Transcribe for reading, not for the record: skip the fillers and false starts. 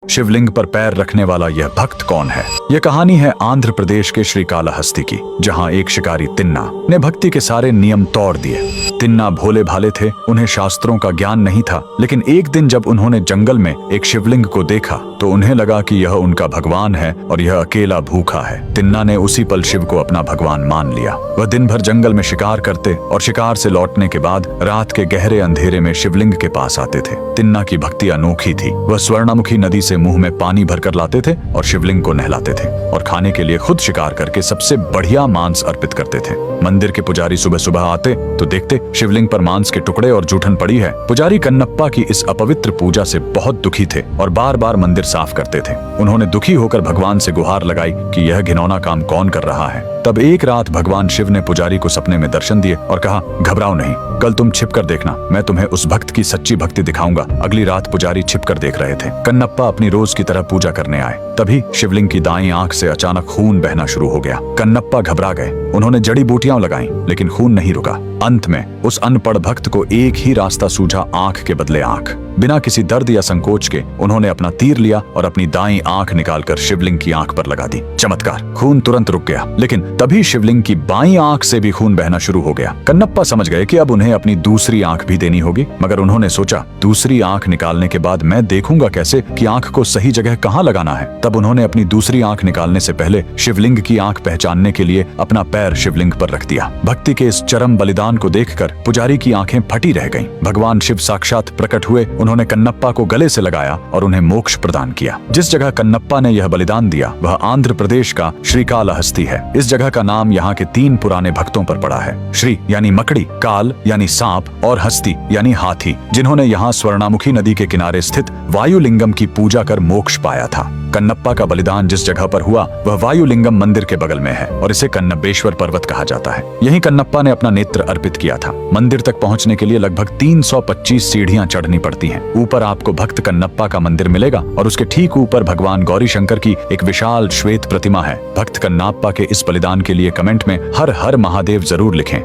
शिवलिंग पर पैर रखने वाला यह भक्त कौन है? यह कहानी है आंध्र प्रदेश के श्रीकालाहस्ती की, जहां एक शिकारी तिन्ना ने भक्ति के सारे नियम तोड़ दिए। तिन्ना भोले भाले थे, उन्हें शास्त्रों का ज्ञान नहीं था, लेकिन एक दिन जब उन्होंने जंगल में एक शिवलिंग को देखा तो उन्हें लगा कि यह उनका भगवान है और यह अकेला भूखा है। तिन्ना ने उसी पल शिव को अपना भगवान मान लिया। वह दिन भर जंगल में शिकार करते और शिकार से लौटने के बाद रात के गहरे अंधेरे में शिवलिंग के पास आते थे। तिन्ना की भक्ति अनोखी थी। वह स्वर्णमुखी नदी से मुंह में पानी भरकर लाते थे और शिवलिंग को नहलाते थे और खाने के लिए खुद शिकार करके सबसे बढ़िया मांस अर्पित करते थे। मंदिर के पुजारी सुबह सुबह आते तो देखते शिवलिंग पर मांस के टुकड़े और जूठन पड़ी है। पुजारी कन्नप्पा की इस अपवित्र पूजा से बहुत दुखी थे और बार बार मंदिर साफ करते थे। उन्होंने दुखी होकर भगवान से गुहार लगाई कि यह घिनौना काम कौन कर रहा है। तब एक रात भगवान शिव ने पुजारी को सपने में दर्शन दिए और कहा, घबराओ नहीं, कल तुम छिप कर देखना, मैं तुम्हें उस भक्त की सच्ची भक्ति दिखाऊंगा। अगली रात पुजारी छिप कर देख रहे थे। कन्नप्पा अपनी रोज की तरह पूजा करने आए। तभी शिवलिंग की दाईं आंख से अचानक खून बहना शुरू हो गया। कन्नप्पा घबरा गए। उन्होंने जड़ी बूटियां लगाई, लेकिन खून नहीं रुका। अंत में उस अनपढ़ भक्त को एक ही रास्ता सूझा, आंख के बदले आंख। बिना किसी दर्द या संकोच के उन्होंने अपना तीर लिया और अपनी दाईं आंख निकालकर शिवलिंग की आंख पर लगा दी। चमत्कार, खून तुरंत रुक गया, लेकिन तभी शिवलिंग की बाईं आंख से भी खून बहना शुरू हो गया। कन्नप्पा समझ गए कि अब उन्हें अपनी दूसरी आंख भी देनी होगी, मगर उन्होंने सोचा, दूसरी आंख निकालने के बाद मैं देखूंगा कैसे कि आंख को सही जगह कहाँ लगाना है। तब उन्होंने अपनी दूसरी आंख निकालने से पहले शिवलिंग की आंख पहचानने के लिए अपना पैर शिवलिंग पर रख दिया। भक्ति के इस चरम बलिदान को देखकर पुजारी की आंखें फटी रह गईं। भगवान शिव साक्षात प्रकट हुए। उन्होंने कन्नप्पा को गले से लगाया और उन्हें मोक्ष प्रदान किया। जिस जगह कन्नप्पा ने यह बलिदान दिया वह आंध्र प्रदेश का श्रीकालाहस्ती है। इस जगह का नाम यहाँ के 3 पुराने भक्तों पर पड़ा है। श्री यानी मकड़ी, काल यानी सांप और हस्ती यानी हाथी, जिन्होंने यहाँ स्वर्णामुखी नदी के किनारे स्थित वायुलिंगम की पूजा कर मोक्ष पाया था। कन्नप्पा का बलिदान जिस जगह पर हुआ वह वायुलिंगम मंदिर के बगल में है और इसे कन्नबेश्वर पर्वत कहा जाता है। यहीं कन्नप्पा ने अपना नेत्र अर्पित किया था। मंदिर तक पहुंचने के लिए लगभग 325 सीढ़ियां चढ़नी पड़ती हैं। ऊपर आपको भक्त कन्नप्पा का मंदिर मिलेगा और उसके ठीक ऊपर भगवान गौरी शंकर की एक विशाल श्वेत प्रतिमा है। भक्त कन्नप्पा के इस बलिदान के लिए कमेंट में हर हर महादेव जरूर लिखें।